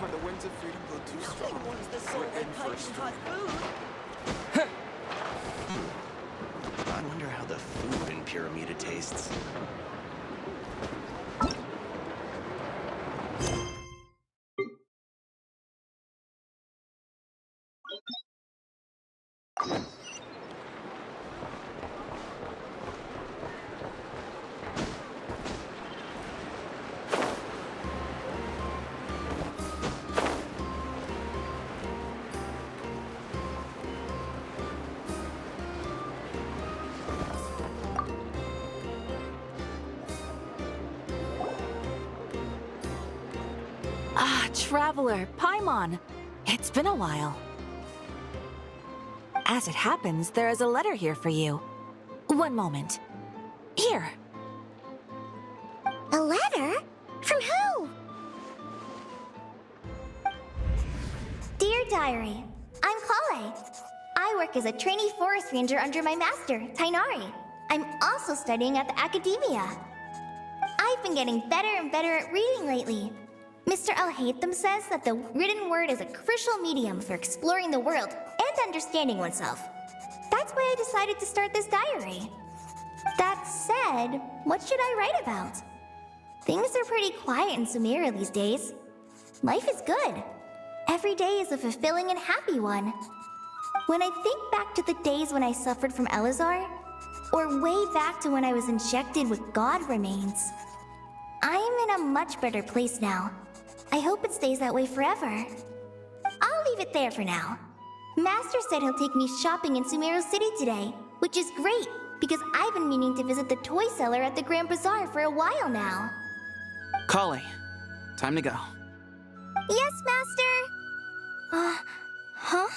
When the winds of freedom blow too strong, Nothing warms the soul we're in like for a piping storm. hot food. I wonder how the food in Pyramida tastes. Ah, Traveler, Paimon. It's been a while. As it happens, there is a letter here for you. One moment. Here. A letter? From who? Dear Diary, I'm Kale. I work as a trainee forest ranger under my master, Tainari. I'm also studying at the academia. I've been getting better and better at reading lately. Mr. Al-Haytham says that the written word is a crucial medium for exploring the world and understanding oneself. That's why I decided to start this diary. That said, what should I write about? Things are pretty quiet in Sumeria these days. Life is good. Every day is a fulfilling and happy one. When I think back to the days when I suffered from Elazar, or way back to when I was injected with God remains, I am in a much better place now. I hope it stays that way forever. I'll leave it there for now. Master said he'll take me shopping in Sumeru City today, which is great, because I've been meaning to visit the toy seller at the Grand Bazaar for a while now. Kale, time to go. Yes, Master! Huh?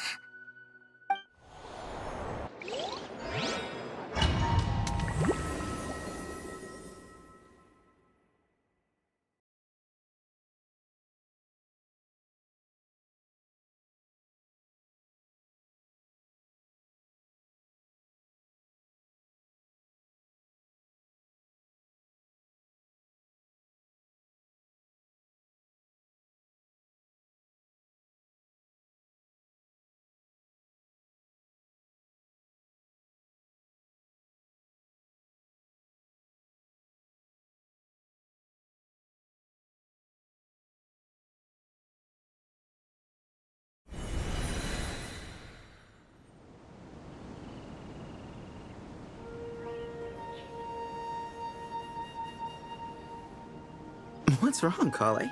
What's wrong, Kale?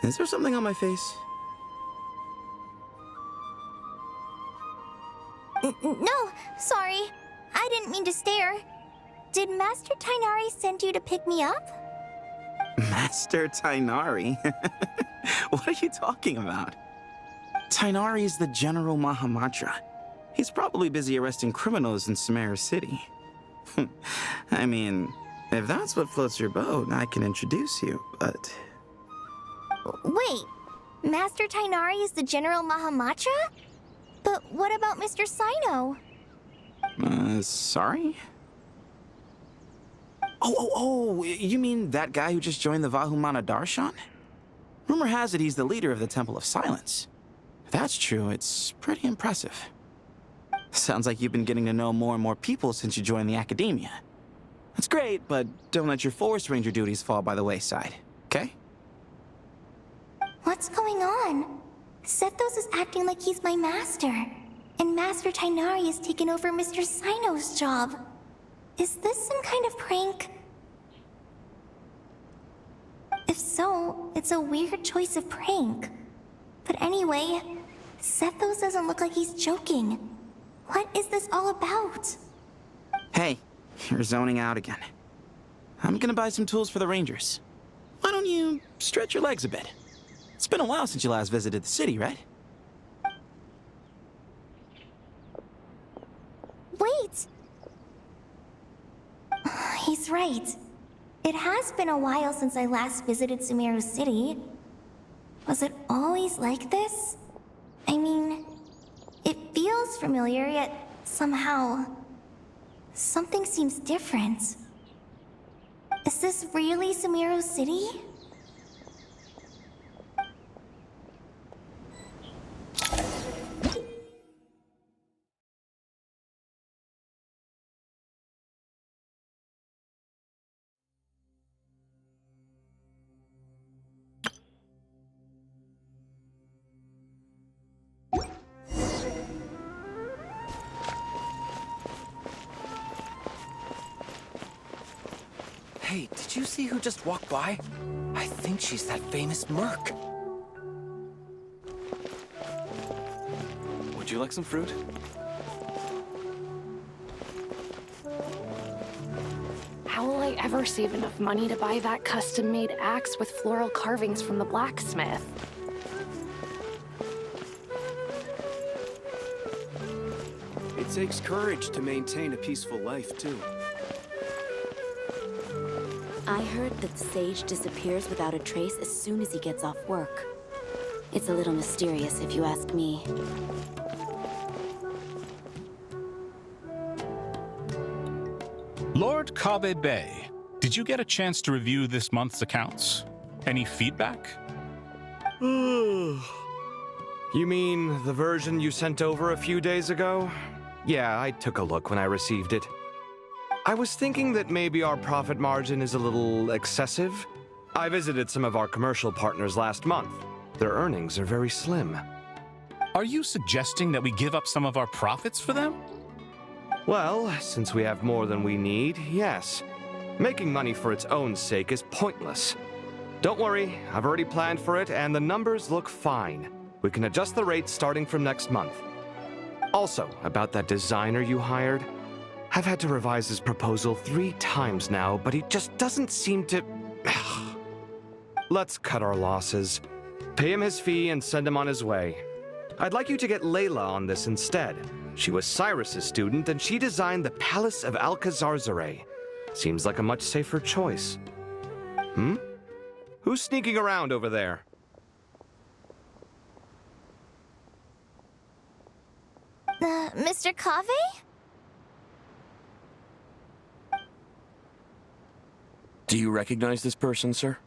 Is there something on my face? No, sorry. I didn't mean to stare. Did Master Tainari send you to pick me up? Master Tainari? What are you talking about? Tainari is the General Mahamatra. He's probably busy arresting criminals in Sumeru City. I mean, if that's what floats your boat, I can introduce you, but... Wait, Master Tainari is the General Mahamatra? But what about Mr. Sino? Sorry? Oh, you mean that guy who just joined the Vahumana Darshan? Rumor has it he's the leader of the Temple of Silence. If that's true, it's pretty impressive. Sounds like you've been getting to know more and more people since you joined the academia. That's great, but don't let your forest ranger duties fall by the wayside, okay? What's going on? Sethos is acting like he's my master, and Master Tainari has taken over Mr. Sino's job. Is this some kind of prank? If so, it's a weird choice of prank. But anyway, Sethos doesn't look like he's joking. What is this all about? Hey, you're zoning out again. I'm gonna buy some tools for the rangers. Why don't you stretch your legs a bit? It's been a while since you last visited the city, right? Wait! He's right. It has been a while since I last visited Sumeru City. Was it always like this? I mean, it feels familiar, yet somehow... something seems different. Is this really Sumeru City? Hey, did you see who just walked by? I think she's that famous merc. Would you like some fruit? How will I ever save enough money to buy that custom-made axe with floral carvings from the blacksmith? It takes courage to maintain a peaceful life, too. I heard that the sage disappears without a trace as soon as he gets off work. It's a little mysterious, if you ask me. Lord Kabe Bay, did you get a chance to review this month's accounts? Any feedback? You mean the version you sent over a few days ago? Yeah, I took a look when I received it. I was thinking that maybe our profit margin is a little excessive. I visited some of our commercial partners last month. Their earnings are very slim. Are you suggesting that we give up some of our profits for them? Well, since we have more than we need, yes. Making money for its own sake is pointless. Don't worry, I've already planned for it, and the numbers look fine. We can adjust the rates starting from next month. Also, about that designer you hired, I've had to revise his proposal 3 times now, but he just doesn't seem to... Let's cut our losses. Pay him his fee and send him on his way. I'd like you to get Layla on this instead. She was Cyrus's student, and she designed the Palace of Alcazarzaray. Seems like a much safer choice. Who's sneaking around over there? Mr. Cave? Do you recognize this person, sir?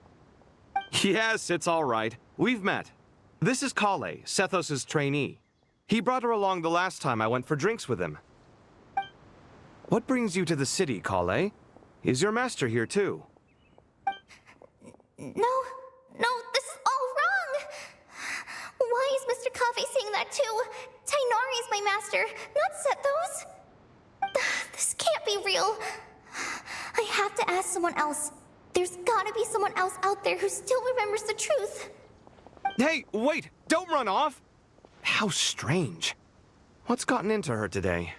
Yes, it's all right. We've met. This is Kale, Sethos' trainee. He brought her along the last time I went for drinks with him. What brings you to the city, Kale? Is your master here too? No, this is all wrong! Why is Mr. Cave saying that too? Tainari is my master, not Sethos! This can't be real. I have to ask someone else. There's gotta be someone else out there who still remembers the truth. Hey, wait! Don't run off! How strange. What's gotten into her today?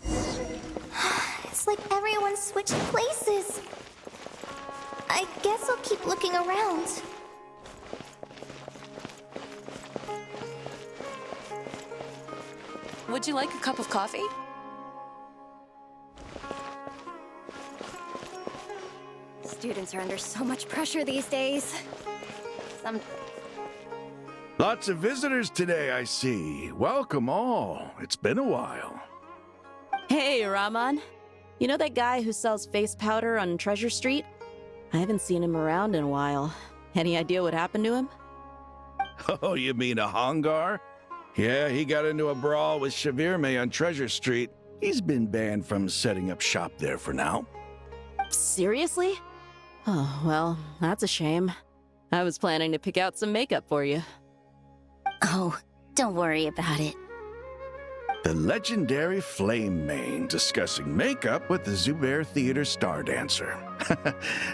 It's like everyone switched places. I guess I'll keep looking around. Would you like a cup of coffee? Students are under so much pressure these days. Lots of visitors today, I see. Welcome all. It's been a while. Hey, Rahman. You know that guy who sells face powder on Treasure Street? I haven't seen him around in a while. Any idea what happened to him? Oh, you mean a Hongar? Yeah, he got into a brawl with Shavirme on Treasure Street. He's been banned from setting up shop there for now. Seriously? Oh, well, that's a shame. I was planning to pick out some makeup for you. Oh, don't worry about it. The legendary Flame Mane discussing makeup with the Zubair Theater star dancer.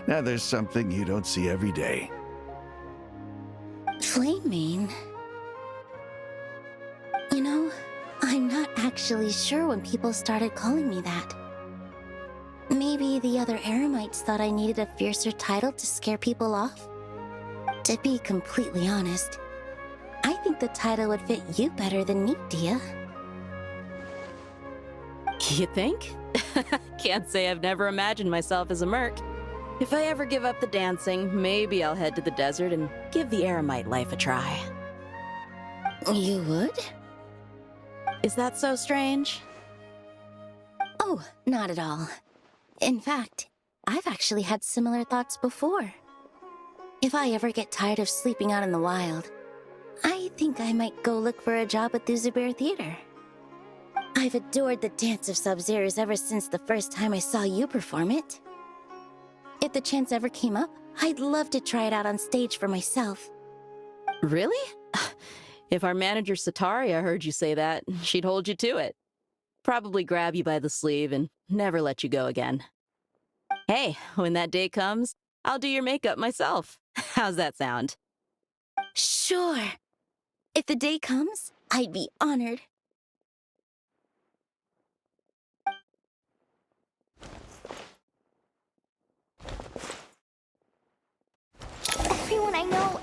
Now there's something you don't see every day. Flame Mane? You know, I'm not actually sure when people started calling me that. Maybe the other Eremites thought I needed a fiercer title to scare people off? To be completely honest, I think the title would fit you better than me, Dia. You think? Can't say I've never imagined myself as a merc. If I ever give up the dancing, maybe I'll head to the desert and give the Eremite life a try. You would? Is that so strange? Oh, not at all. In fact, I've actually had similar thoughts before. If I ever get tired of sleeping out in the wild, I think I might go look for a job at the Zubair Theater. I've adored the dance of Sub-Zeros ever since the first time I saw you perform it. If the chance ever came up, I'd love to try it out on stage for myself. Really? If our manager Sataria heard you say that, she'd hold you to it. Probably grab you by the sleeve and never let you go again. Hey, when that day comes, I'll do your makeup myself. How's that sound? Sure. If the day comes, I'd be honored. Everyone I know,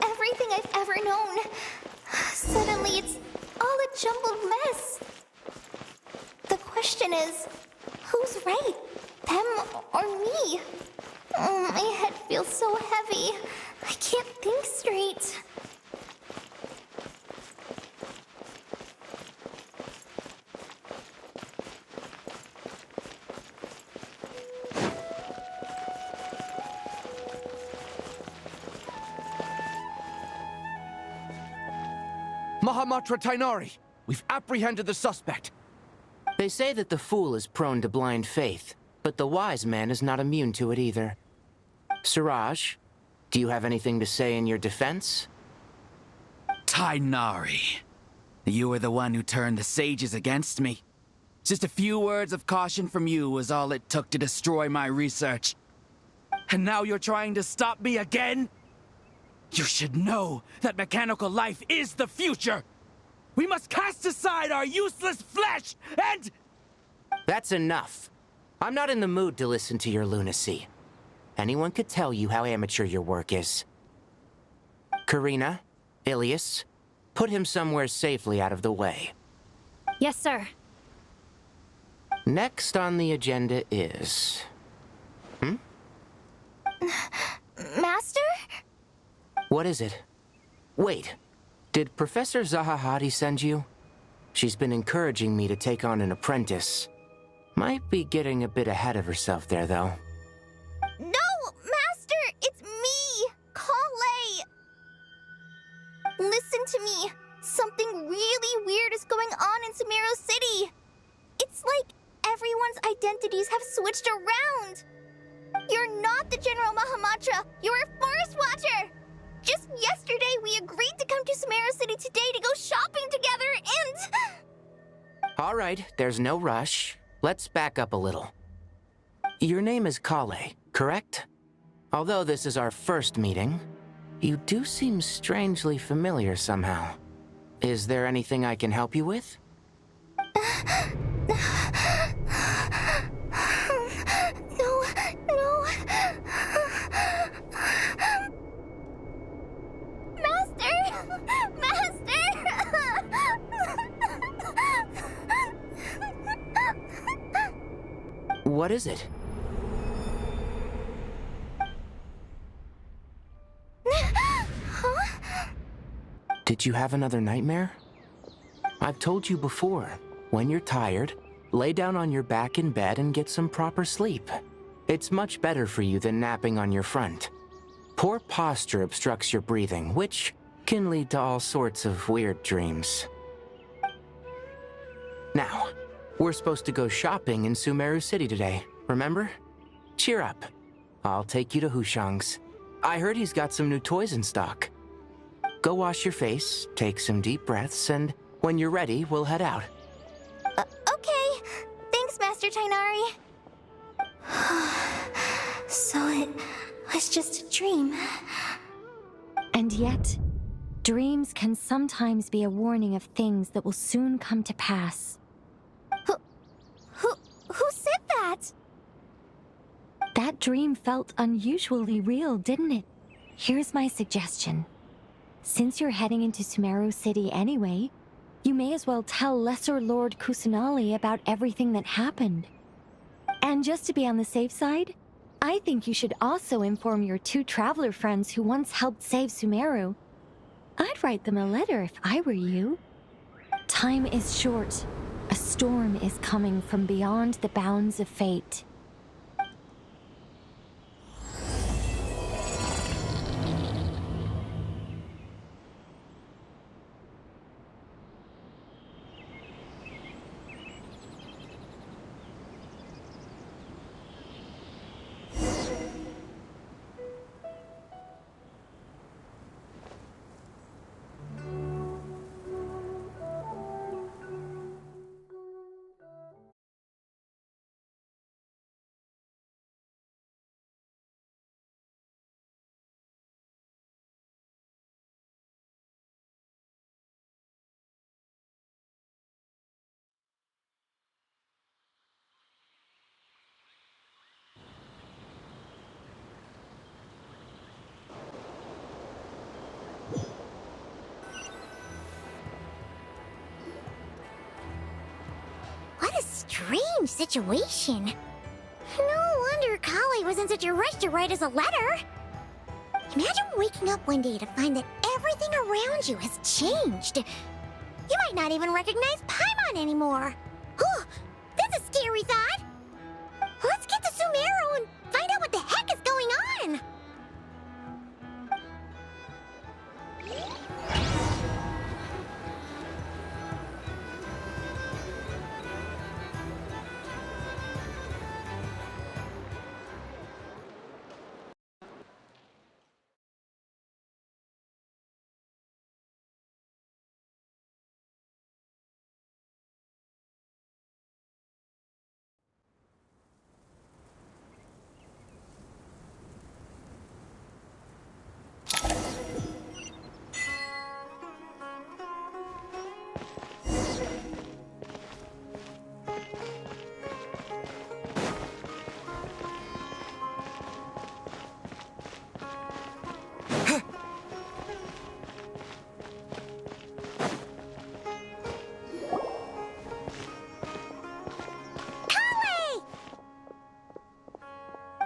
everything I've ever known. Suddenly it's all a jumbled mess. The question is, who's right? Them or me? Oh, my head feels so heavy. I can't think straight. Mahamatra Tainari, we've apprehended the suspect. They say that the fool is prone to blind faith, but the wise man is not immune to it either. Siraj, do you have anything to say in your defense? Tainari, you were the one who turned the sages against me. Just a few words of caution from you was all it took to destroy my research. And now you're trying to stop me again? You should know that mechanical life is the future! We must cast aside our useless flesh and... That's enough. I'm not in the mood to listen to your lunacy. Anyone could tell you how amateur your work is. Karina, Ilias, put him somewhere safely out of the way. Yes, sir. Next on the agenda is... Master? What is it? Wait, did Professor Zahahati send you? She's been encouraging me to take on an apprentice. Might be getting a bit ahead of herself there, though. No, Master! It's me! Kale! Listen to me. Something really weird is going on in Sumeru City. It's like everyone's identities have switched around. You're not the General Mahamatra. You're a Forest Watcher. Just yesterday, we agreed to come to Sumeru City today to go shopping together and... All right, there's no rush. Let's back up a little. Your name is Kale, correct? Although this is our first meeting, you do seem strangely familiar somehow. Is there anything I can help you with? No. Master! What is it? Huh? Did you have another nightmare? I've told you before, when you're tired, lay down on your back in bed and get some proper sleep. It's much better for you than napping on your front. Poor posture obstructs your breathing, which can lead to all sorts of weird dreams. Now, we're supposed to go shopping in Sumeru City today, remember? Cheer up. I'll take you to Hushang's. I heard he's got some new toys in stock. Go wash your face, take some deep breaths, and when you're ready, we'll head out. Okay. Thanks, Master Tainari. So it was just a dream. And yet, dreams can sometimes be a warning of things that will soon come to pass. Who said that? That dream felt unusually real, didn't it? Here's my suggestion. Since you're heading into Sumeru City anyway, you may as well tell Lesser Lord Kusanali about everything that happened. And just to be on the safe side, I think you should also inform your 2 traveler friends who once helped save Sumeru. I'd write them a letter if I were you. Time is short. A storm is coming from beyond the bounds of fate. strange situation. No wonder Kale was in such a rush to write us a letter. Imagine waking up one day to find that everything around you has changed. You might not even recognize Paimon anymore. Oh, that's a scary thought. Let's get to Sumeru and find out what the heck is going on.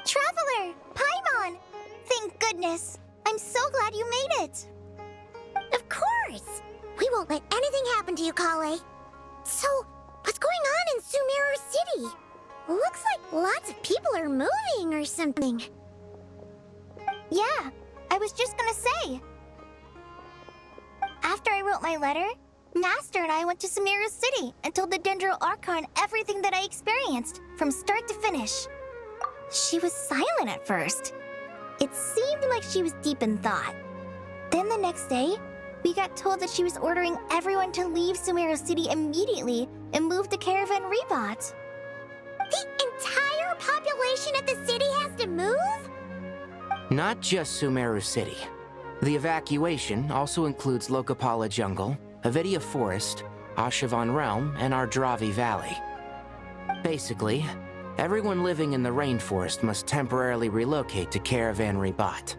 Traveler! Paimon! Thank goodness! I'm so glad you made it! Of course! We won't let anything happen to you, Kale. So, what's going on in Sumeru City? Looks like lots of people are moving or something. Yeah, I was just gonna say. After I wrote my letter, Master and I went to Sumeru City and told the Dendro Archon everything that I experienced, from start to finish. She was silent at first. It seemed like she was deep in thought. Then the next day, we got told that she was ordering everyone to leave Sumeru City immediately and move to Caravan Rebot. The entire population of the city has to move? Not just Sumeru City. The evacuation also includes Lokapala Jungle, Avidia Forest, Ashavan Realm, and Ardravi Valley. Basically, everyone living in the rainforest must temporarily relocate to Caravan Rebot.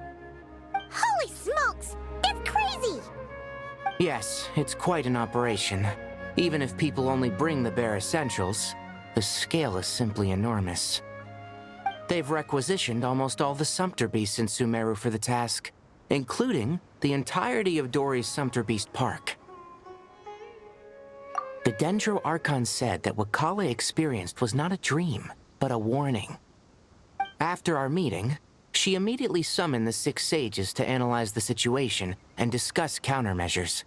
Holy smokes! That's crazy! Yes, it's quite an operation. Even if people only bring the bare essentials, the scale is simply enormous. They've requisitioned almost all the Sumpter Beasts in Sumeru for the task, including the entirety of Dori's Sumpter Beast Park. The Dendro Archon said that what Kale experienced was not a dream, but a warning. After our meeting, she immediately summoned the 6 sages to analyze the situation and discuss countermeasures.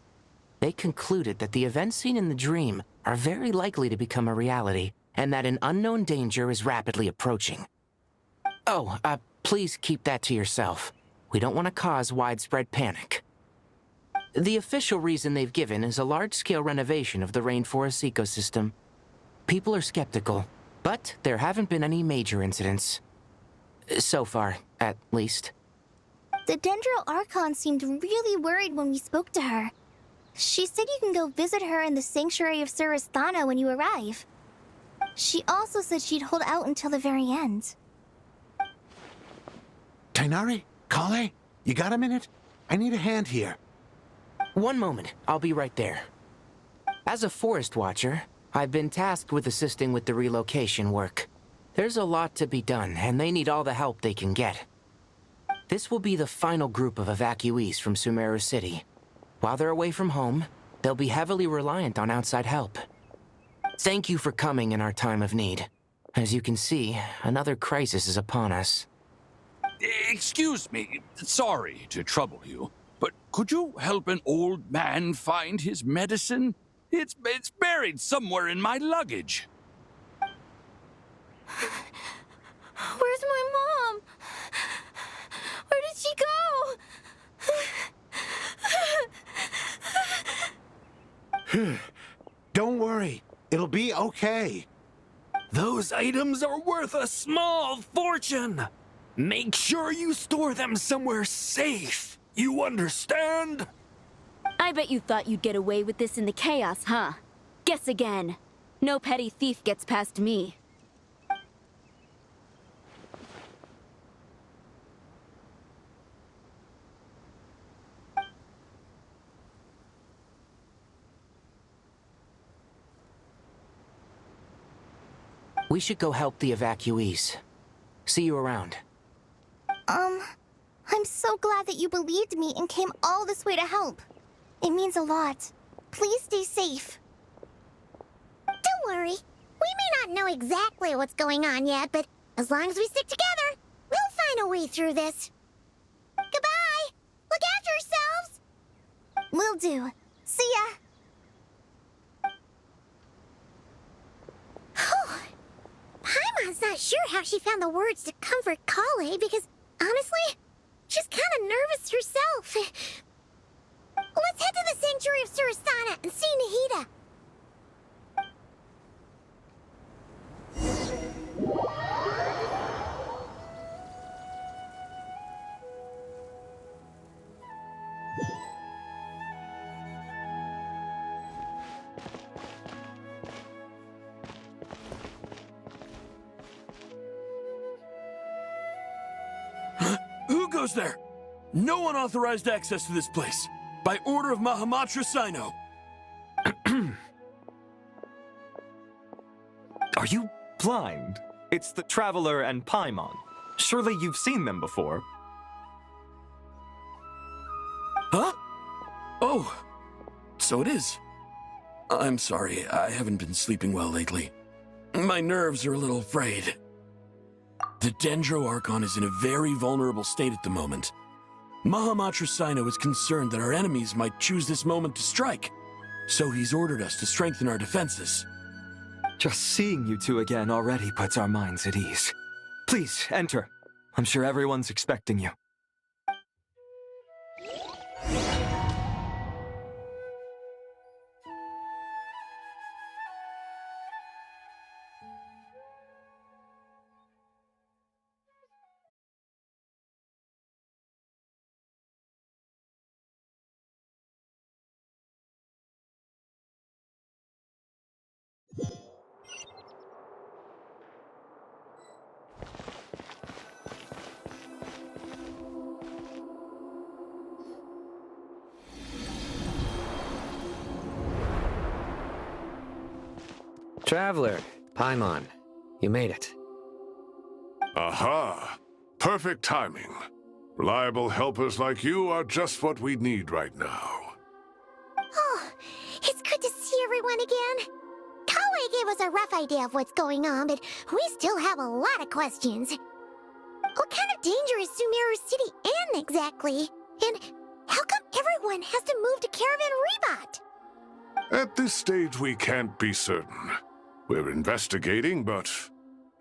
They concluded that the events seen in the dream are very likely to become a reality, and that an unknown danger is rapidly approaching. Oh, please keep that to yourself. We don't want to cause widespread panic. The official reason they've given is a large-scale renovation of the rainforest ecosystem. People are skeptical, but there haven't been any major incidents. So far, at least. The Dendro Archon seemed really worried when we spoke to her. She said you can go visit her in the Sanctuary of Surasthana when you arrive. She also said she'd hold out until the very end. Tighnari? Kale? You got a minute? I need a hand here. One moment, I'll be right there. As a forest watcher, I've been tasked with assisting with the relocation work. There's a lot to be done, and they need all the help they can get. This will be the final group of evacuees from Sumeru City. While they're away from home, they'll be heavily reliant on outside help. Thank you for coming in our time of need. As you can see, another crisis is upon us. Excuse me, sorry to trouble you, but could you help an old man find his medicine? It's buried somewhere in my luggage. Where's my mom? Where did she go? Don't worry. It'll be okay. Those items are worth a small fortune. Make sure you store them somewhere safe. You understand? I bet you thought you'd get away with this in the chaos, huh? Guess again. No petty thief gets past me. We should go help the evacuees. See you around. I'm so glad that you believed me and came all this way to help. It means a lot. Please stay safe. Don't worry. We may not know exactly what's going on yet, but as long as we stick together, we'll find a way through this. Goodbye! Look after yourselves! Will do. See ya! Paimon's not sure how she found the words to comfort Kale because, honestly, she's kind of nervous herself. Let's head to the Sanctuary of Surasana and see Nahida. Who goes there? No unauthorized access to this place. By order of Mahamatra Sino. Are you blind? It's the Traveler and Paimon. Surely you've seen them before. Huh? Oh, so it is. I'm sorry, I haven't been sleeping well lately. My nerves are a little frayed. The Dendro Archon is in a very vulnerable state at the moment. Mahamatra Sino is concerned that our enemies might choose this moment to strike, so he's ordered us to strengthen our defenses. Just seeing you two again already puts our minds at ease. Please, enter. I'm sure everyone's expecting you. Traveler, Paimon, you made it. Aha! Perfect timing. Reliable helpers like you are just what we need right now. Oh, it's good to see everyone again. Kale gave us a rough idea of what's going on, but we still have a lot of questions. What kind of danger is Sumeru City in exactly? And how come everyone has to move to Caravan Rebat? At this stage, we can't be certain. We're investigating, but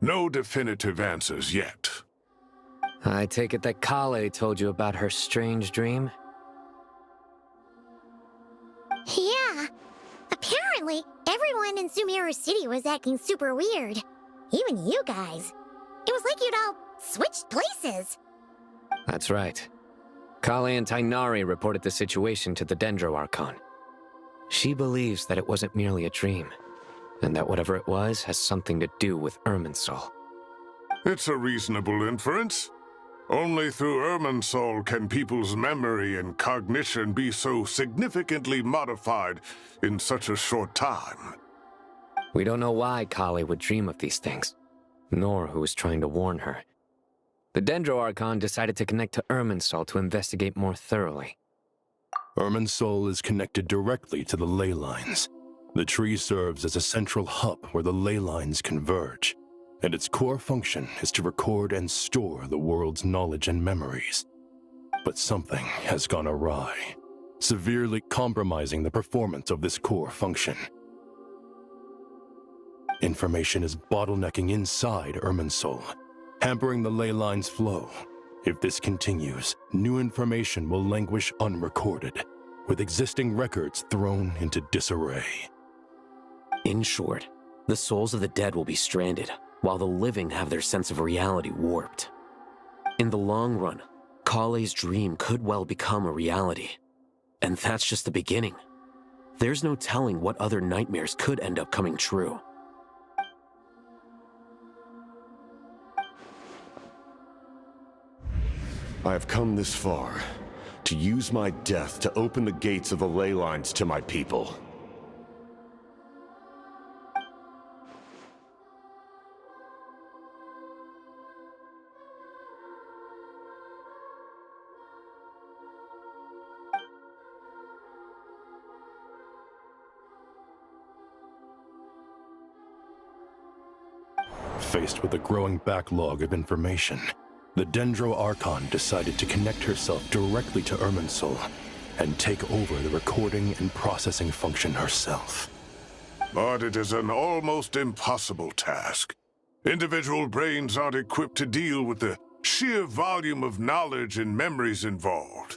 no definitive answers yet. I take it that Kale told you about her strange dream? Yeah. Apparently, everyone in Sumeru City was acting super weird. Even you guys. It was like you'd all switched places. That's right. Kale and Tainari reported the situation to the Dendro Archon. She believes that it wasn't merely a dream, and that whatever it was has something to do with Irminsul. It's a reasonable inference. Only through Irminsul can people's memory and cognition be so significantly modified in such a short time. We don't know why Kale would dream of these things, nor who was trying to warn her. The Dendro Archon decided to connect to Irminsul to investigate more thoroughly. Irminsul is connected directly to the ley lines. The tree serves as a central hub where the ley lines converge, and its core function is to record and store the world's knowledge and memories. But something has gone awry, severely compromising the performance of this core function. Information is bottlenecking inside Irminsul, hampering the ley lines' flow. If this continues, new information will languish unrecorded, with existing records thrown into disarray. In short, the souls of the dead will be stranded, while the living have their sense of reality warped. In the long run, Kale's dream could well become a reality. And that's just the beginning. There's no telling what other nightmares could end up coming true. I have come this far, to use my death to open the gates of the ley lines to my people. Faced with a growing backlog of information, the Dendro Archon decided to connect herself directly to Irminsul and take over the recording and processing function herself. But it is an almost impossible task. Individual brains aren't equipped to deal with the sheer volume of knowledge and memories involved.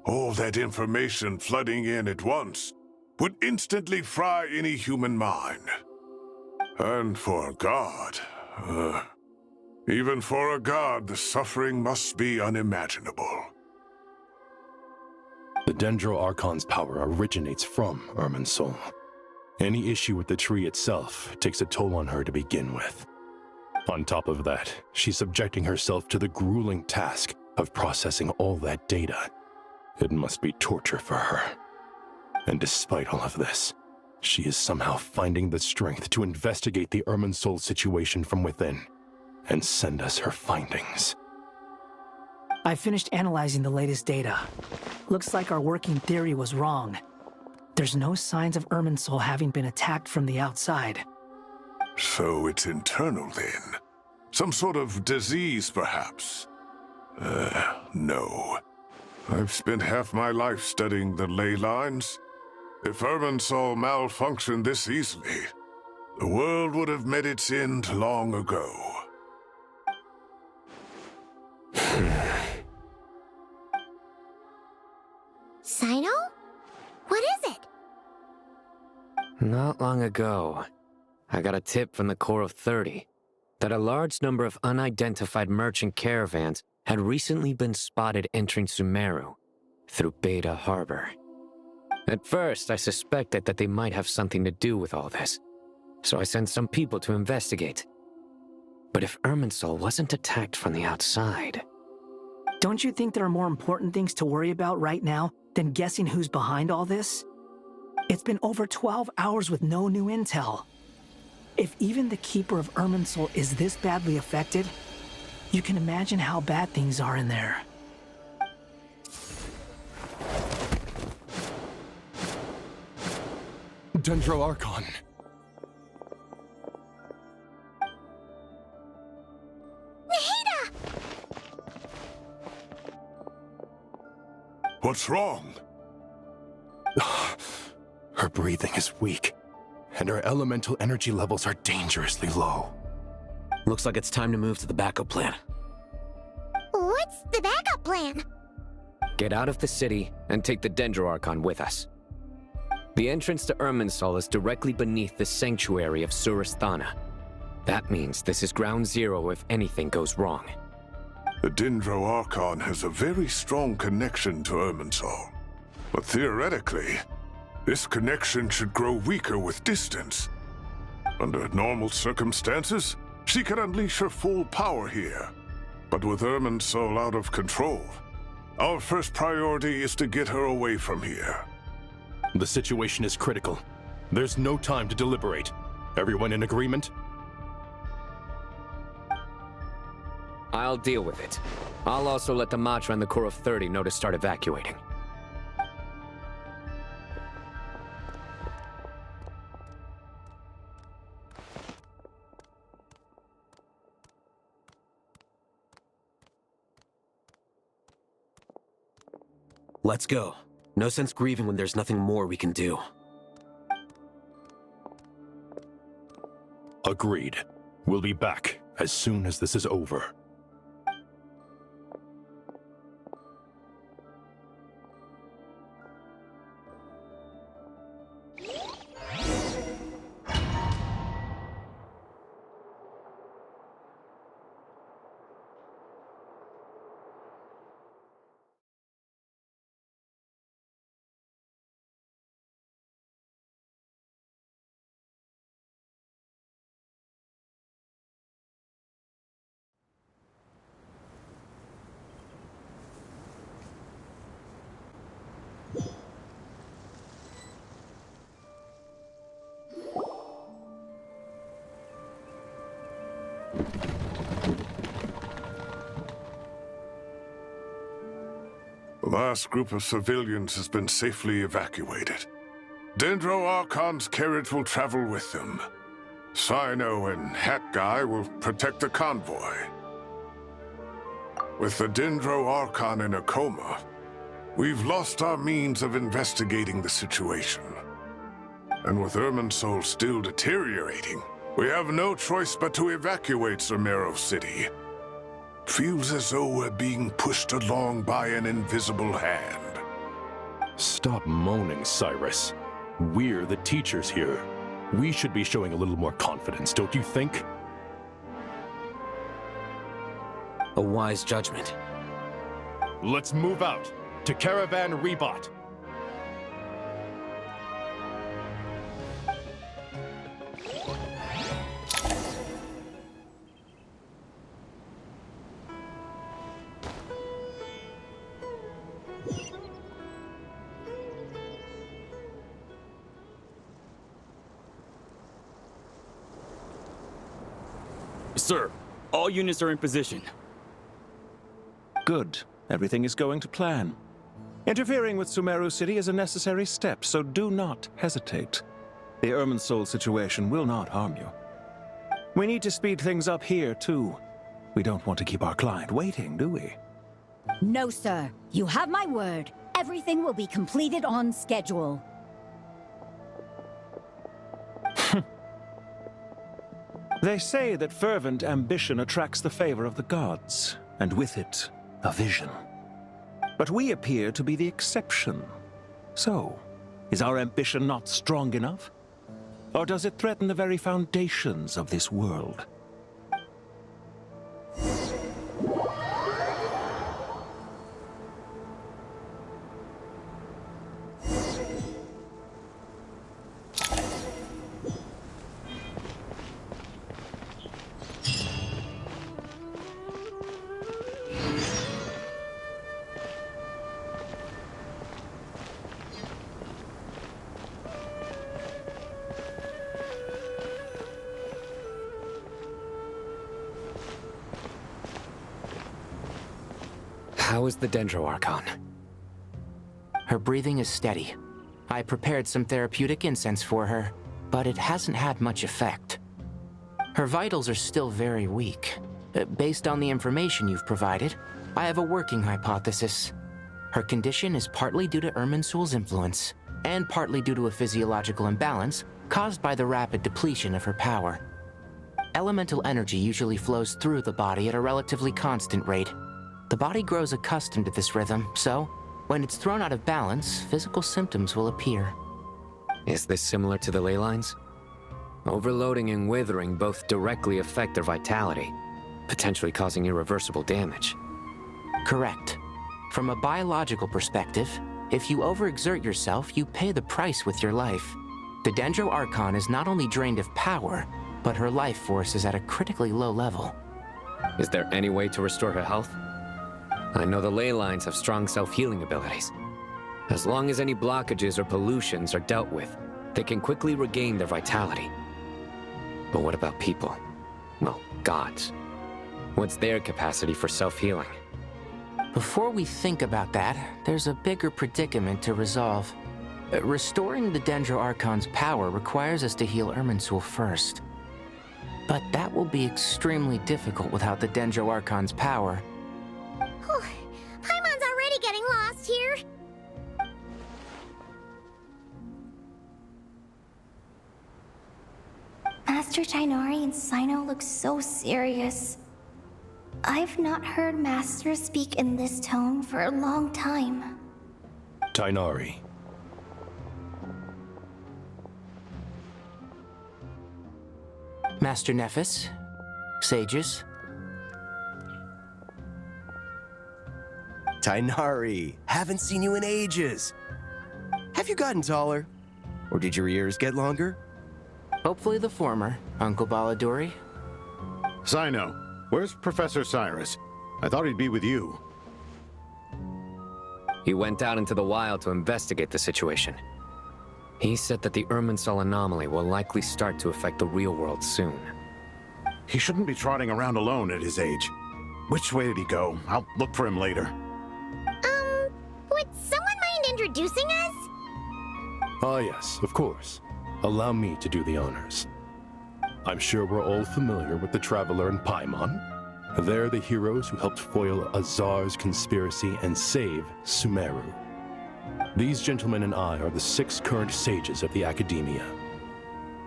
All that information flooding in at once would instantly fry any human mind. And for a god, even for a god, the suffering must be unimaginable. The Dendro Archon's power originates from Irminsul. Any issue with the tree itself takes a toll on her to begin with. On top of that, she's subjecting herself to the grueling task of processing all that data. It must be torture for her. And despite all of this, she is somehow finding the strength to investigate the Irminsul situation from within and send us her findings. I finished analyzing the latest data. Looks like our working theory was wrong. There's no signs of Irminsul having been attacked from the outside. So it's internal then? Some sort of disease, perhaps? No. I've spent half my life studying the ley lines. If Irminsul malfunctioned this easily, the world would have met its end long ago. Sino? What is it? Not long ago, I got a tip from the Corps of 30 that a large number of unidentified merchant caravans had recently been spotted entering Sumeru through Beta Harbor. At first, I suspected that they might have something to do with all this, so I sent some people to investigate. But if Irminsul wasn't attacked from the outside... Don't you think there are more important things to worry about right now than guessing who's behind all this? It's been over 12 hours with no new intel. If even the Keeper of Irminsul is this badly affected, you can imagine how bad things are in there. Dendro Archon. Nahida! What's wrong? Her breathing is weak, and her elemental energy levels are dangerously low. Looks like it's time to move to the backup plan. What's the backup plan? Get out of the city and take the Dendro Archon with us. The entrance to Irminsul is directly beneath the sanctuary of Surasthana. That means this is ground zero if anything goes wrong. The Dendro Archon has a very strong connection to Irminsul. But theoretically, this connection should grow weaker with distance. Under normal circumstances, she could unleash her full power here. But with Irminsul out of control, our first priority is to get her away from here. The situation is critical. There's no time to deliberate. Everyone in agreement? I'll deal with it. I'll also let the Matra and the Corps of 30 know to start evacuating. Let's go. No sense grieving when there's nothing more we can do. Agreed. We'll be back as soon as this is over. The last group of civilians has been safely evacuated. Dendro Archon's carriage will travel with them. Sino and Hat Guy will protect the convoy. With the Dendro Archon in a coma, we've lost our means of investigating the situation. And with Irminsul still deteriorating, we have no choice but to evacuate Sumeru City. Feels as though we're being pushed along by an invisible hand. Stop moaning, Cyrus. We're the teachers here. We should be showing a little more confidence, don't you think? A wise judgment. Let's move out to Caravan Rebot. Sir, all units are in position. Good. Everything is going to plan. Interfering with Sumeru City is a necessary step, so do not hesitate. The Irminsul situation will not harm you. We need to speed things up here, too. We don't want to keep our client waiting, do we? No, sir. You have my word. Everything will be completed on schedule. They say that fervent ambition attracts the favor of the gods, and with it, a vision. But we appear to be the exception. So, is our ambition not strong enough? Or does it threaten the very foundations of this world? How is the Dendro Archon? Her breathing is steady. I prepared some therapeutic incense for her, but it hasn't had much effect. Her vitals are still very weak. Based on the information you've provided, I have a working hypothesis. Her condition is partly due to Irminsul's influence, and partly due to a physiological imbalance caused by the rapid depletion of her power. Elemental energy usually flows through the body at a relatively constant rate. The body grows accustomed to this rhythm, so when it's thrown out of balance, physical symptoms will appear. Is this similar to the ley lines? Overloading and withering both directly affect their vitality, potentially causing irreversible damage. Correct. From a biological perspective, if you overexert yourself, you pay the price with your life. The Dendro Archon is not only drained of power, but her life force is at a critically low level. Is there any way to restore her health? I know the ley lines have strong self-healing abilities. As long as any blockages or pollutions are dealt with, they can quickly regain their vitality. But what about people? Well, gods. What's their capacity for self-healing? Before we think about that, there's a bigger predicament to resolve. Restoring the Dendro Archon's power requires us to heal Irminsul first. But that will be extremely difficult without the Dendro Archon's power. Paimon's already getting lost here. Master Tighnari and Sino look so serious. I've not heard Master speak in this tone for a long time. Tighnari. Master Nephis, sages. Tighnari, haven't seen you in ages. Have you gotten taller? Or did your ears get longer? Hopefully the former, Uncle Baladuri. Sino, where's Professor Cyrus? I thought he'd be with you. He went out into the wild to investigate the situation. He said that the Irminsul anomaly will likely start to affect the real world soon. He shouldn't be trotting around alone at his age. Which way did he go? I'll look for him later. Would someone mind introducing us? Ah yes, of course. Allow me to do the honors. I'm sure we're all familiar with the Traveler and Paimon. They're the heroes who helped foil Azar's conspiracy and save Sumeru. These gentlemen and I are the 6 current sages of the Academia.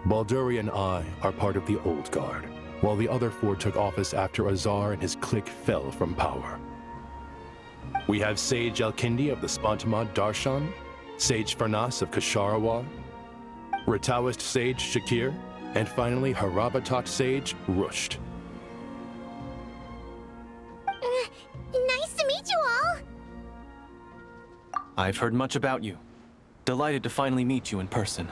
Balduri and I are part of the Old Guard, while the other 4 took office after Azar and his clique fell from power. We have Sage Elkindi of the Spantamad Darshan, Sage Farnas of Kasharawar, Rataoist Sage Shakir, and finally Harabatot Sage Rusht. Nice to meet you all! I've heard much about you. Delighted to finally meet you in person.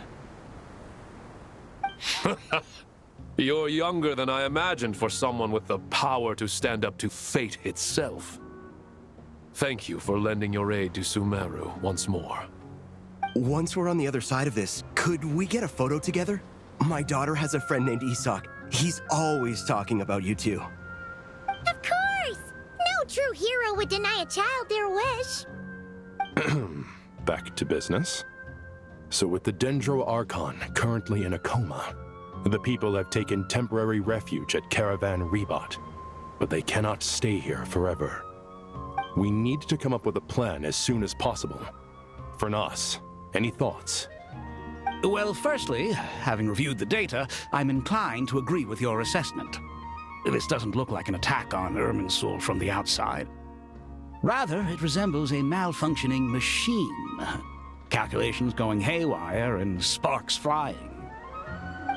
You're younger than I imagined for someone with the power to stand up to fate itself. Thank you for lending your aid to Sumeru once more. Once we're on the other side of this, could we get a photo together? My daughter has a friend named Isak. He's always talking about you two. Of course! No true hero would deny a child their wish. Back to business. So with the Dendro Archon currently in a coma, the people have taken temporary refuge at Caravan Rebot, but they cannot stay here forever. We need to come up with a plan as soon as possible. Farnas, any thoughts? Well, firstly, having reviewed the data, I'm inclined to agree with your assessment. This doesn't look like an attack on Irminsul from the outside. Rather, it resembles a malfunctioning machine. Calculations going haywire and sparks flying.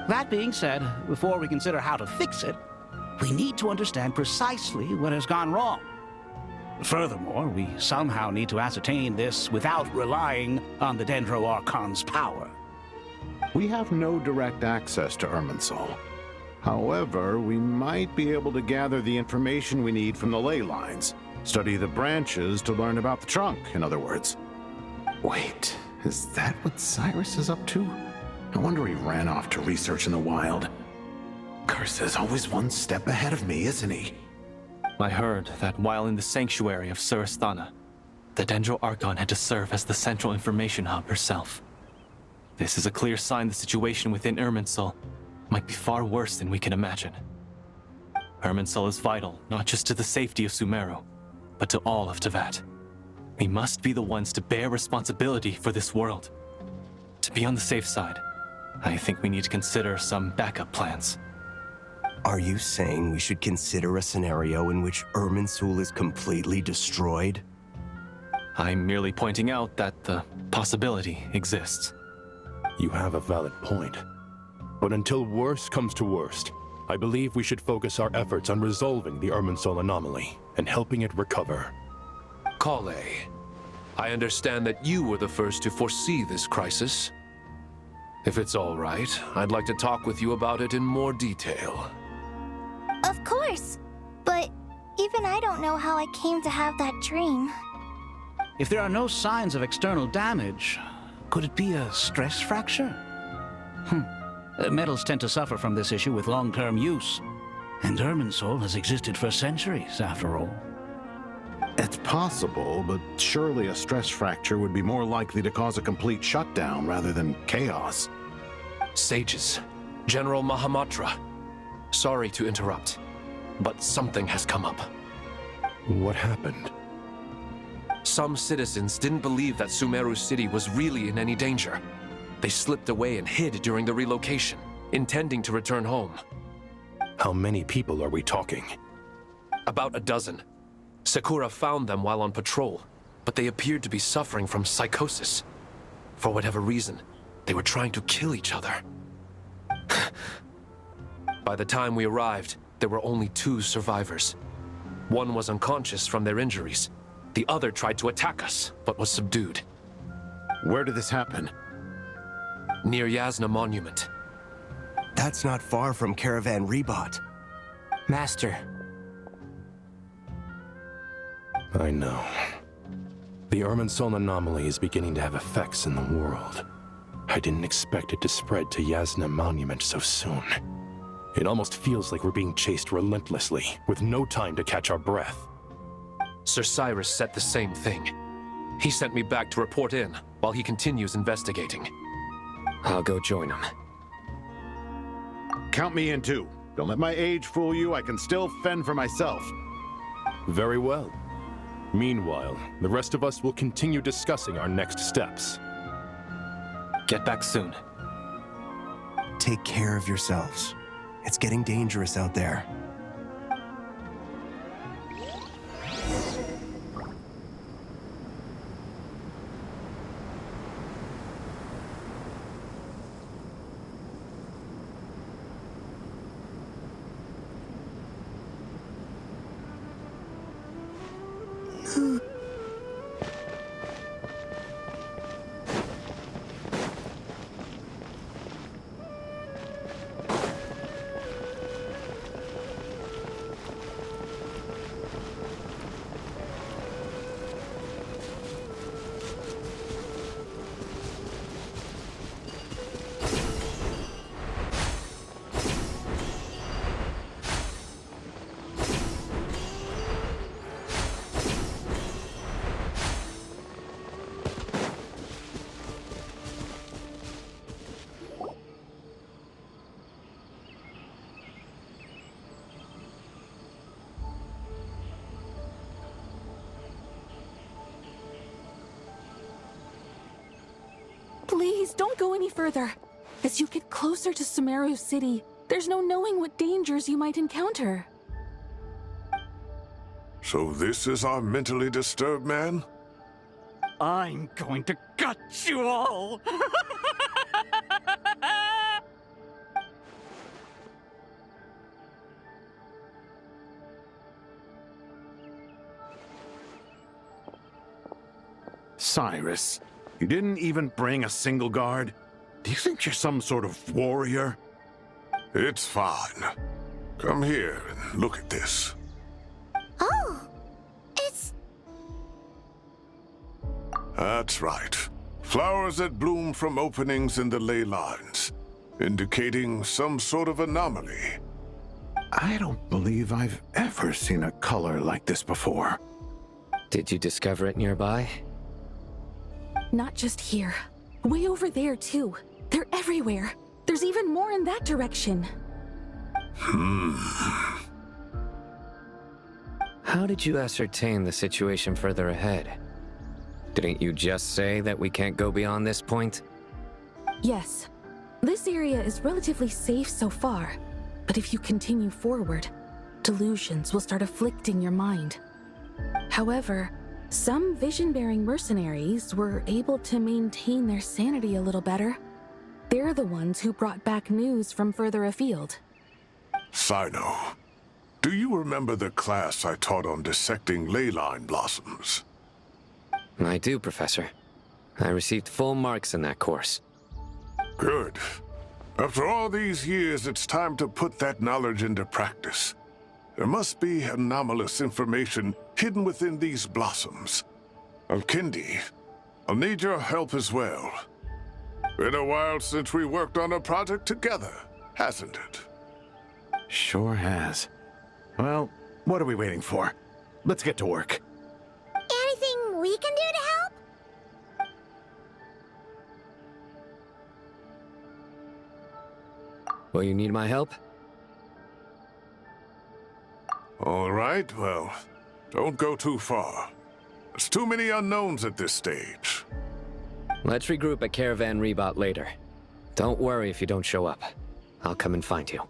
That being said, before we consider how to fix it, we need to understand precisely what has gone wrong. Furthermore, we somehow need to ascertain this without relying on the Dendro Archon's power. We have no direct access to Irminsul. However, we might be able to gather the information we need from the ley lines. Study the branches to learn about the trunk, in other words. Wait, is that what Cyrus is up to? No wonder he ran off to research in the wild. Curse, always one step ahead of me, isn't he? I heard that while in the sanctuary of Surasthana, the Dendro Archon had to serve as the central information hub herself. This is a clear sign the situation within Irminsul might be far worse than we can imagine. Irminsul is vital, not just to the safety of Sumeru, but to all of Teyvat. We must be the ones to bear responsibility for this world. To be on the safe side, I think we need to consider some backup plans. Are you saying we should consider a scenario in which Irminsul is completely destroyed? I'm merely pointing out that the possibility exists. You have a valid point. But until worst comes to worst, I believe we should focus our efforts on resolving the Irminsul anomaly and helping it recover. Kale, I understand that you were the first to foresee this crisis. If it's all right, I'd like to talk with you about it in more detail. Of course. But even I don't know how I came to have that dream. If there are no signs of external damage, could it be a stress fracture? Metals tend to suffer from this issue with long-term use. And Irminsul has existed for centuries, after all. It's possible, but surely a stress fracture would be more likely to cause a complete shutdown rather than chaos. Sages, General Mahamatra, sorry to interrupt, but something has come up. What happened? Some citizens didn't believe that Sumeru City was really in any danger. They slipped away and hid during the relocation, intending to return home. How many people are we talking? About a dozen. Sakura found them while on patrol, but they appeared to be suffering from psychosis. For whatever reason, they were trying to kill each other. By the time we arrived, there were only 2 survivors. One was unconscious from their injuries. The other tried to attack us, but was subdued. Where did this happen? Near Yasna Monument. That's not far from Caravan Rebot. Master. I know. The Irminsul anomaly is beginning to have effects in the world. I didn't expect it to spread to Yasna Monument so soon. It almost feels like we're being chased relentlessly, with no time to catch our breath. Sir Cyrus said the same thing. He sent me back to report in, while he continues investigating. I'll go join him. count me in too. Don't let my age fool you, I can still fend for myself. Very well. Meanwhile, the rest of us will continue discussing our next steps. Get back soon. Take care of yourselves. It's getting dangerous out there. Please, don't go any further. As you get closer to Sumeru City, there's no knowing what dangers you might encounter. So this is our mentally disturbed man? I'm going to gut you all! Cyrus, you didn't even bring a single guard? Do you think you're some sort of warrior? It's fine. Come here and look at this. Oh, it's... That's right. Flowers that bloom from openings in the ley lines, indicating some sort of anomaly. I don't believe I've ever seen a color like this before. Did you discover it nearby? Not just here. Way over there, too. They're everywhere. There's even more in that direction. How did you ascertain the situation further ahead? Didn't you just say that we can't go beyond this point? Yes. This area is relatively safe so far. But if you continue forward, delusions will start afflicting your mind. However, some vision-bearing mercenaries were able to maintain their sanity a little better. They're the ones who brought back news from further afield. Sino, do you remember the class I taught on dissecting ley line blossoms? I do, Professor. I received full marks in that course. Good. After all these years, it's time to put that knowledge into practice. There must be anomalous information hidden within these blossoms. Alkindi, I'll need your help as well. Been a while since we worked on a project together, hasn't it? Sure has. Well, what are we waiting for? Let's get to work. Anything we can do to help? Will you need my help? All right, well, don't go too far. There's too many unknowns at this stage. Let's regroup at Caravan Rebot later. Don't worry if you don't show up. I'll come and find you.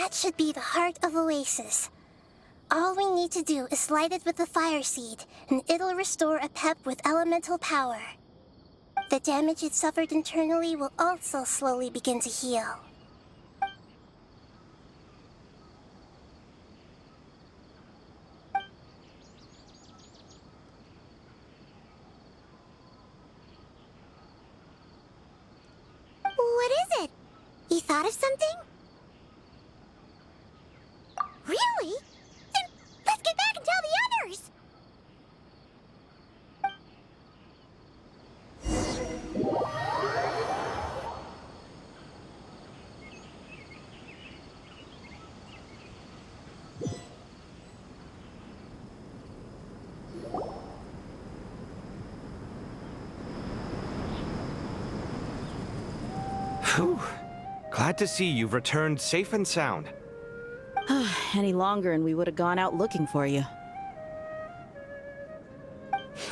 That should be the heart of Oasis. All we need to do is light it with the fire seed, and it'll restore a pep with elemental power. The damage it suffered internally will also slowly begin to heal. What is it? You thought of something? Really? Then let's get back and tell the others! Whew. Glad to see you've returned safe and sound. Any longer and we would have gone out looking for you.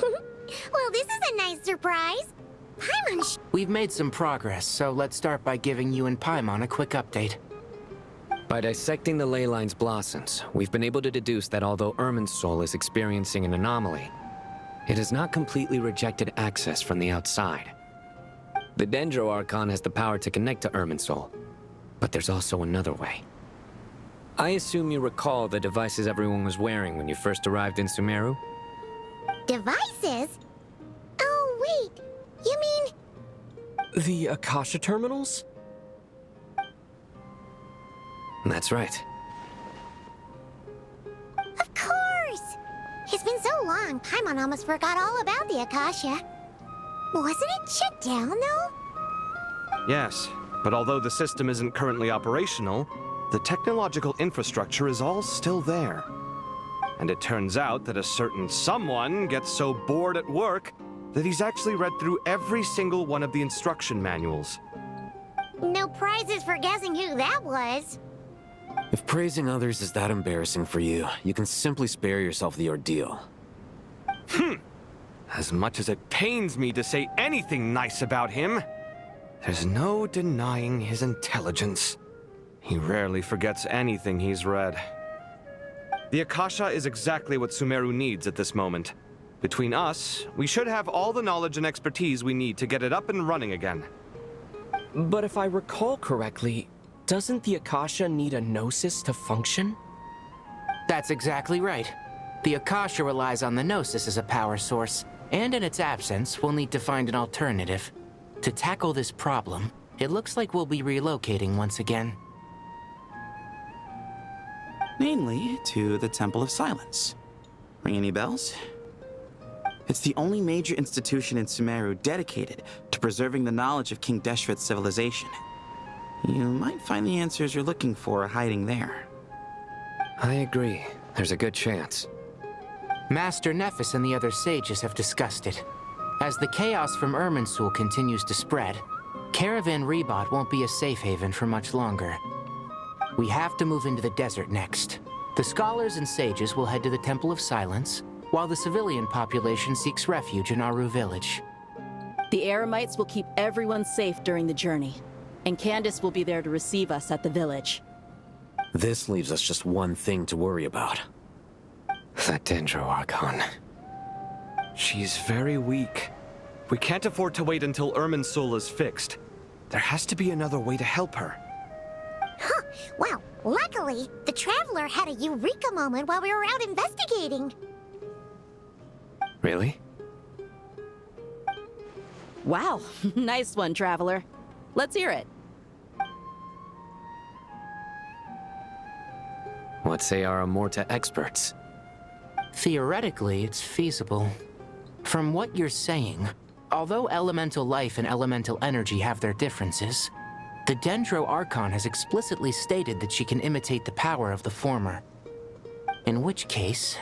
Well, this is a nice surprise. Paimon We've made some progress, so let's start by giving you and Paimon a quick update. By dissecting the ley line's blossoms, we've been able to deduce that although Irminsul is experiencing an anomaly, it has not completely rejected access from the outside. The Dendro Archon has the power to connect to Irminsul, but there's also another way. I assume you recall the devices everyone was wearing when you first arrived in Sumeru? Devices? Oh, wait. You mean... The Akasha terminals? That's right. Of course! It's been so long, Paimon almost forgot all about the Akasha. Wasn't it shut down, though? Yes, but although the system isn't currently operational, the technological infrastructure is all still there. And it turns out that a certain someone gets so bored at work that he's actually read through every single one of the instruction manuals. No prizes for guessing who that was. If praising others is that embarrassing for you, you can simply spare yourself the ordeal. As much as it pains me to say anything nice about him, there's no denying his intelligence. He rarely forgets anything he's read. The Akasha is exactly what Sumeru needs at this moment. Between us, we should have all the knowledge and expertise we need to get it up and running again. But if I recall correctly, doesn't the Akasha need a gnosis to function? That's exactly right. The Akasha relies on the Gnosis as a power source, and in its absence, we'll need to find an alternative. To tackle this problem, it looks like we'll be relocating once again. Namely, to the Temple of Silence. Ring any bells? It's the only major institution in Sumeru dedicated to preserving the knowledge of King Deshret's civilization. You might find the answers you're looking for hiding there. I agree. There's a good chance. Master Nephis and the other sages have discussed it. As the chaos from Irminsul continues to spread, Caravan Rebot won't be a safe haven for much longer. We have to move into the desert next. The scholars and sages will head to the Temple of Silence, while the civilian population seeks refuge in Aru village. The Eremites will keep everyone safe during the journey, and Candace will be there to receive us at the village. This leaves us just one thing to worry about. That Dendro Archon. She's very weak. We can't afford to wait until Irminsul is fixed. There has to be another way to help her. Huh. Well, luckily, the Traveler had a eureka moment while we were out investigating. Really? Wow, nice one, Traveler. Let's hear it. What say our Amorta experts? Theoretically, it's feasible. From what you're saying, although elemental life and elemental energy have their differences, the Dendro Archon has explicitly stated that she can imitate the power of the former. In which case,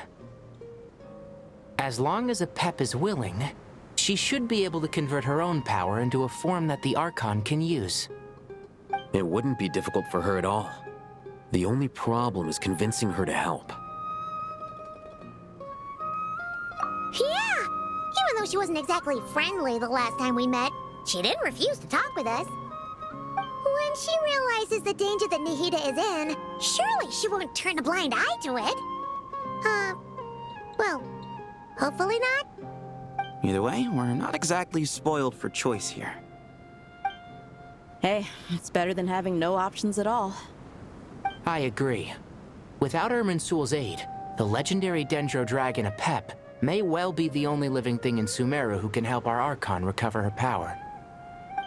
as long as a Pep is willing, she should be able to convert her own power into a form that the Archon can use. It wouldn't be difficult for her at all. The only problem is convincing her to help. Yeah! Even though she wasn't exactly friendly the last time we met, she didn't refuse to talk with us. When she realizes the danger that Nahida is in, Surely she won't turn a blind eye to it. Well, hopefully not. Either way, we're not exactly spoiled for choice here. Hey, it's better than having no options at all. I agree. Without Irminsul's aid, the legendary Dendro Dragon Apep may well be the only living thing in Sumeru who can help our Archon recover her power.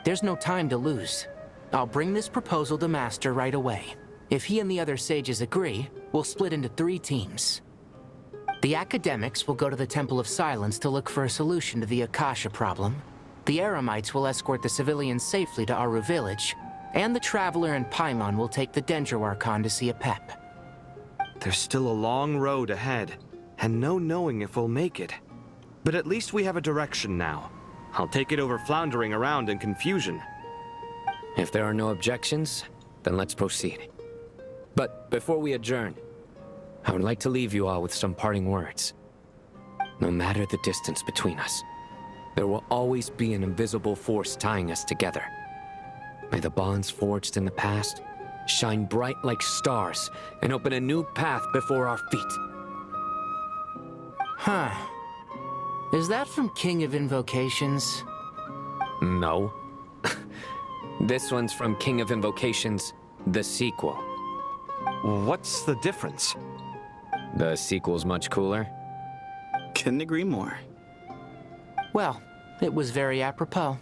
There's no time to lose. I'll bring this proposal to Master right away. If he and the other sages agree, we'll split into 3 teams. The academics will go to the Temple of Silence to look for a solution to the Akasha problem. The Eremites will escort the civilians safely to Aru Village, and the Traveler and Paimon will take the Dendro Archon to see Apep. There's still a long road ahead, and no knowing if we'll make it. But at least we have a direction now. I'll take it over floundering around in confusion. If there are no objections, then let's proceed. But before we adjourn, I would like to leave you all with some parting words. No matter the distance between us, there will always be an invisible force tying us together. May the bonds forged in the past shine bright like stars and open a new path before our feet. Huh. Is that from King of Invocations? No. This one's from King of Invocations, the sequel. What's the difference? The sequel's much cooler. Couldn't agree more. Well, it was very apropos.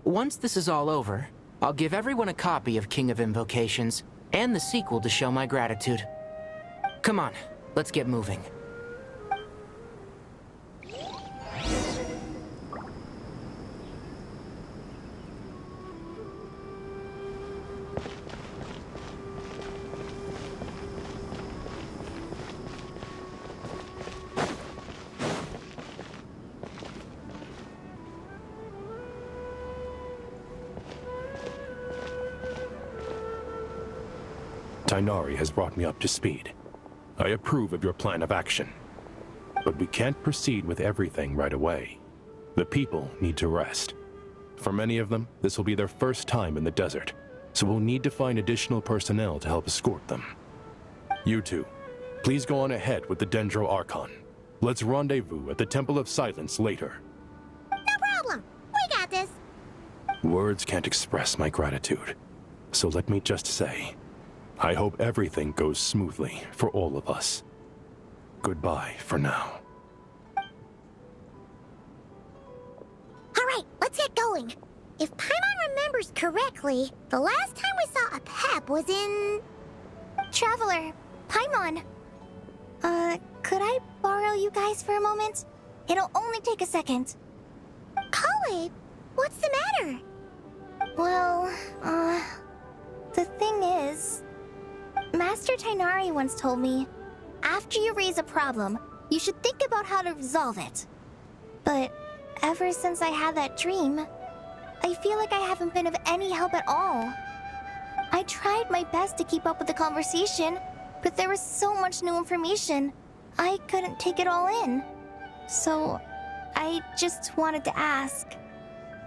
Once this is all over, I'll give everyone a copy of King of Invocations and the sequel to show my gratitude. Come on, let's get moving. Tighnari has brought me up to speed. I approve of your plan of action. But we can't proceed with everything right away. The people need to rest. For many of them, this will be their first time in the desert, so we'll need to find additional personnel to help escort them. You two, please go on ahead with the Dendro Archon. Let's rendezvous at the Temple of Silence later. No problem. We got this. Words can't express my gratitude, so let me just say, I hope everything goes smoothly for all of us. Goodbye for now. All right, let's get going. If Paimon remembers correctly, the last time we saw Apep was in... Traveler, Paimon. Could I borrow you guys for a moment? It'll only take a second. Kale, what's the matter? Well, the thing is... Master Tighnari once told me, after you raise a problem, you should think about how to resolve it. But ever since I had that dream, I feel like I haven't been of any help at all. I tried my best to keep up with the conversation, but there was so much new information, I couldn't take it all in. So, I just wanted to ask,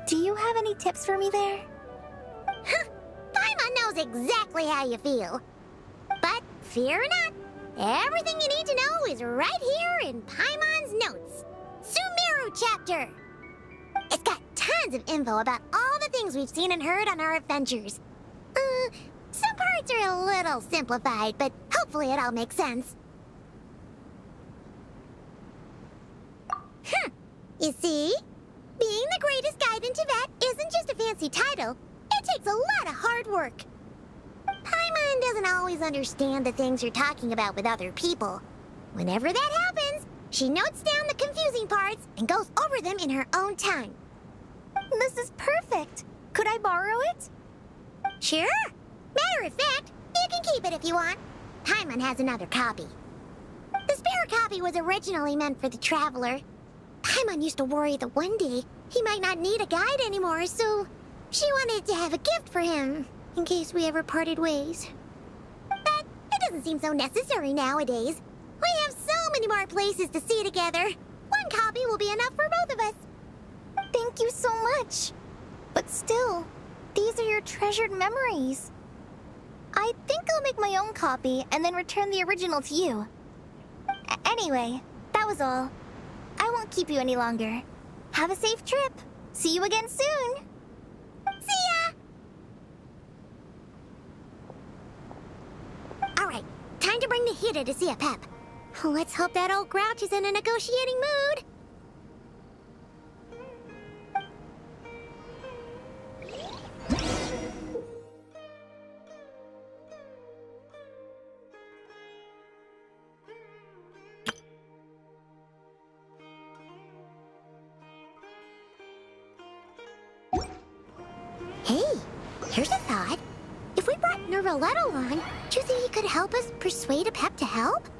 do you have any tips for me there? Paimon knows exactly how you feel. But fear not, everything you need to know is right here in Paimon's notes. Sumeru chapter! It's got tons of info about all the things we've seen and heard on our adventures. Some parts are a little simplified, but hopefully it all makes sense. You see? Being the greatest guide in Tibet isn't just a fancy title. It takes a lot of hard work. Paimon doesn't always understand the things you're talking about with other people. Whenever that happens, she notes down the confusing parts and goes over them in her own time. This is perfect. Could I borrow it? Sure. Matter of fact, you can keep it if you want. Paimon has another copy. The spare copy was originally meant for the Traveler. Paimon used to worry that one day he might not need a guide anymore, so she wanted to have a gift for him, in case we ever parted ways. But it doesn't seem so necessary nowadays. We have so many more places to see together. One copy will be enough for both of us. Thank you so much. But still, these are your treasured memories. I think I'll make my own copy and then return the original to you. Anyway, that was all. I won't keep you any longer. Have a safe trip. See you again soon. See ya! Alright, time to bring the heater to see a Pep. Let's hope that old grouch is in a negotiating mood. Hey, here's a thought. If we brought Nervalette along, do you think he could help us persuade a Pep to help?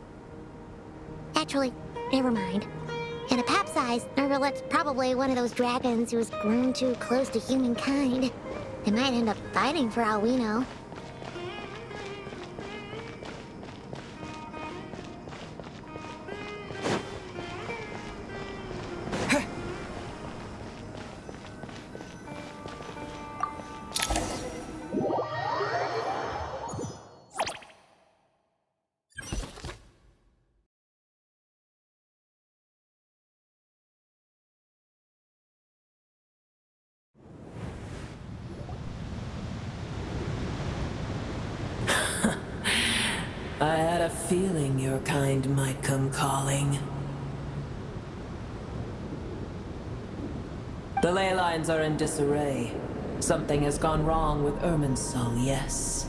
Actually, never mind. In a Pep's eyes, Nervalette's probably one of those dragons who has grown too close to humankind. They might end up fighting for all we know. I had a feeling your kind might come calling. The ley lines are in disarray. Something has gone wrong with Irminsul, yes.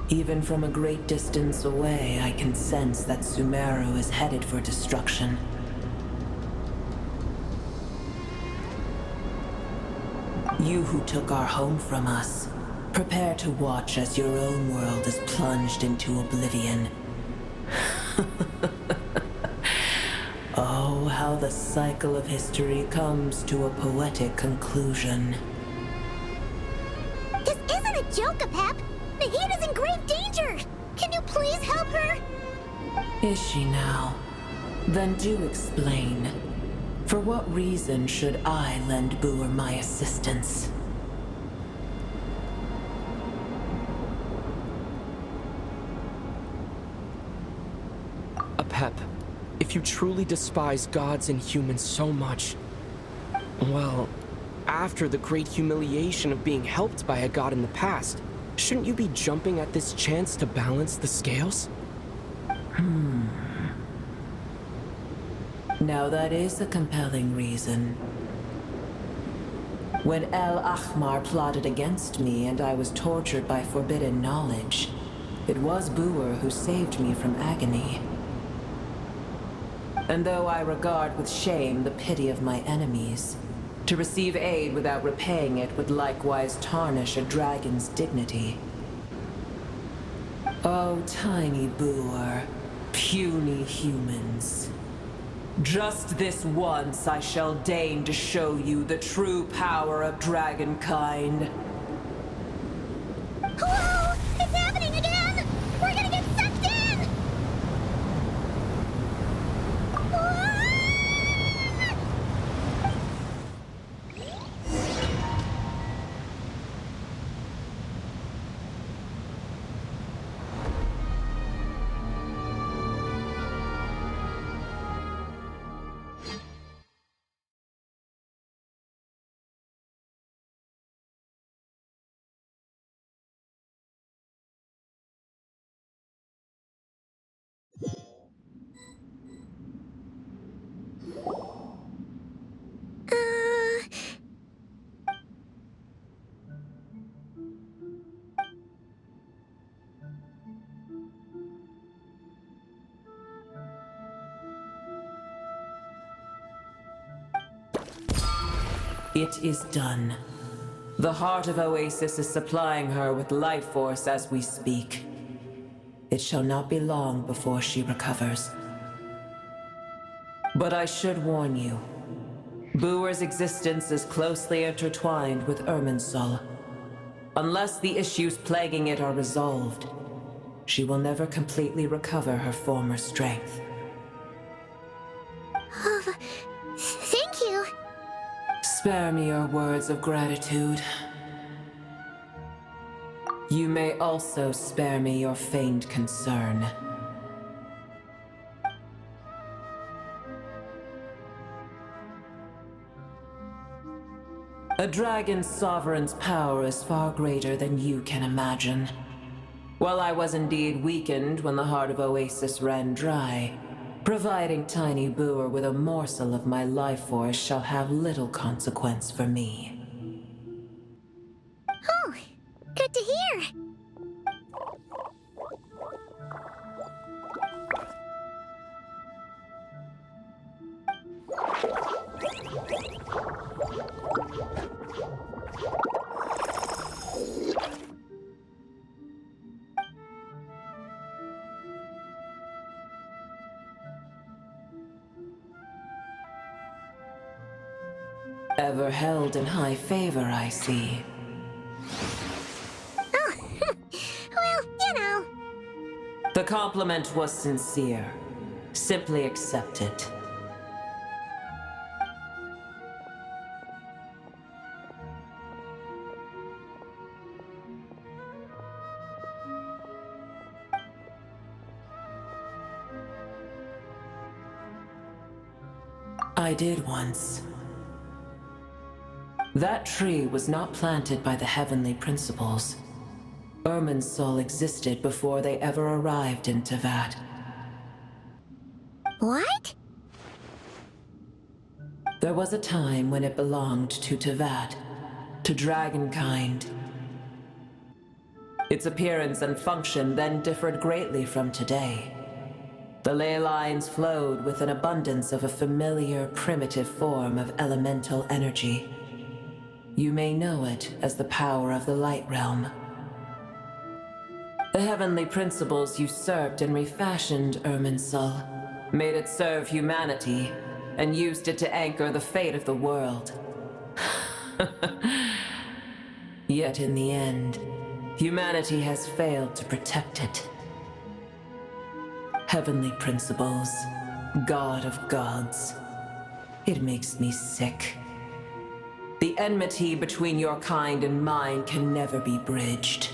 Even from a great distance away, I can sense that Sumeru is headed for destruction. You who took our home from us, prepare to watch as your own world is plunged into oblivion. Oh, how the cycle of history comes to a poetic conclusion. This isn't a joke, Pep! Nahida's in grave danger! Can you please help her? Is she now? Then do explain. For what reason should I lend Boer my assistance? Apep, if you truly despise gods and humans so much, well, after the great humiliation of being helped by a god in the past, shouldn't you be jumping at this chance to balance the scales? Now that is a compelling reason. When El Ahmar plotted against me and I was tortured by forbidden knowledge, it was Boer who saved me from agony. And though I regard with shame the pity of my enemies, to receive aid without repaying it would likewise tarnish a dragon's dignity. Oh, tiny Boer, puny humans. Just this once I shall deign to show you the true power of dragonkind. Whoa! It's happening again! We're gonna get sucked in! It is done. The heart of Oasis is supplying her with life force as we speak. it shall not be long before she recovers. But I should warn you, Booer's existence is closely intertwined with Irminsul. Unless the issues plaguing it are resolved, she will never completely recover her former strength. Thank you. Spare me your words of gratitude. You may also spare me your feigned concern. A dragon's sovereign's power is far greater than you can imagine. While I was indeed weakened when the heart of Oasis ran dry, providing Tiny Booer with a morsel of my life force shall have little consequence for me. Oh, good to hear. Ever held in high favor, I see. Oh, well, you know. The compliment was sincere. Simply accept it. I did once. That tree was not planted by the heavenly principles. Irminsul existed before they ever arrived in Tevat. What? There was a time when it belonged to Tevat, to dragonkind. Its appearance and function then differed greatly from today. The ley lines flowed with an abundance of a familiar, primitive form of elemental energy. You may know it as the power of the Light Realm. The heavenly principles usurped and refashioned Irminsul, made it serve humanity, and used it to anchor the fate of the world. Yet in the end, humanity has failed to protect it. Heavenly principles, God of gods. It makes me sick. The enmity between your kind and mine can never be bridged.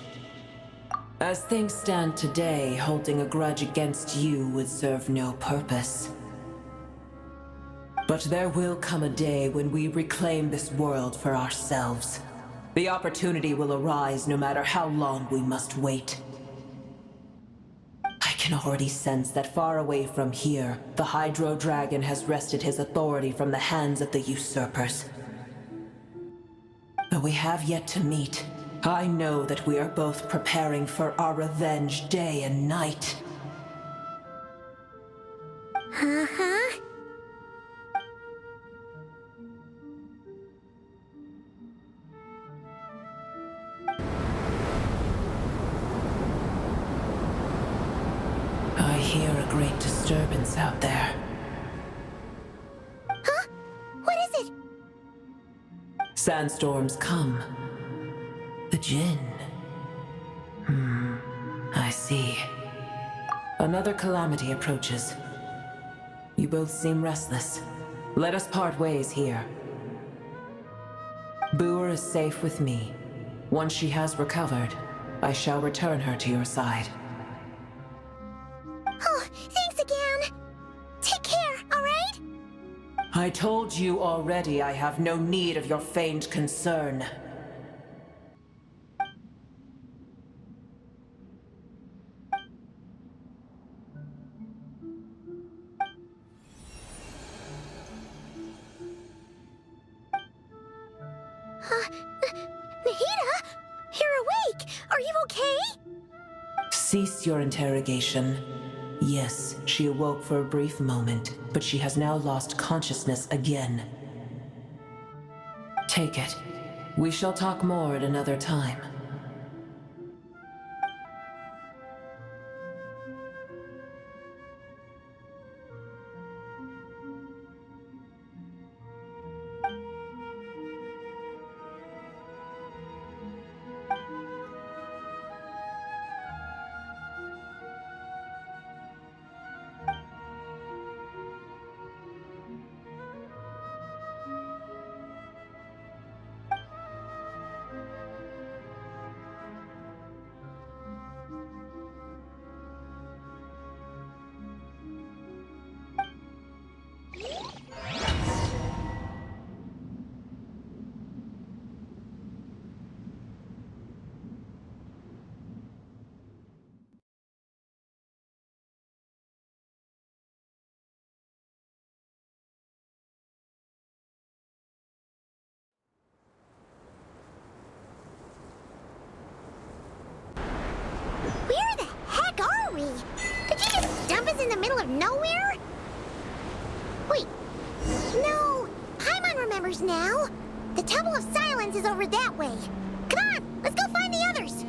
As things stand today, holding a grudge against you would serve no purpose. But there will come a day when we reclaim this world for ourselves. The opportunity will arise no matter how long we must wait. I can already sense that far away from here, the Hydro Dragon has wrested his authority from the hands of the usurpers. Though we have yet to meet, I know that we are both preparing for our revenge day and night. Uh-huh. I hear a great disturbance out there. Huh? What is it? Sandstorms come. The Jinn. I see. Another calamity approaches. You both seem restless. Let us part ways here. Booer is safe with me. Once she has recovered, I shall return her to your side. Oh, thanks again. Take care, alright? I told you already I have no need of your feigned concern. Nahida? You're awake! Are you okay? Cease your interrogation. Yes, she awoke for a brief moment, but she has now lost consciousness again. Take it. We shall talk more at another time. of nowhere? Wait. No. Paimon remembers now. The Temple of Silence is over that way. Come on, let's go find the others.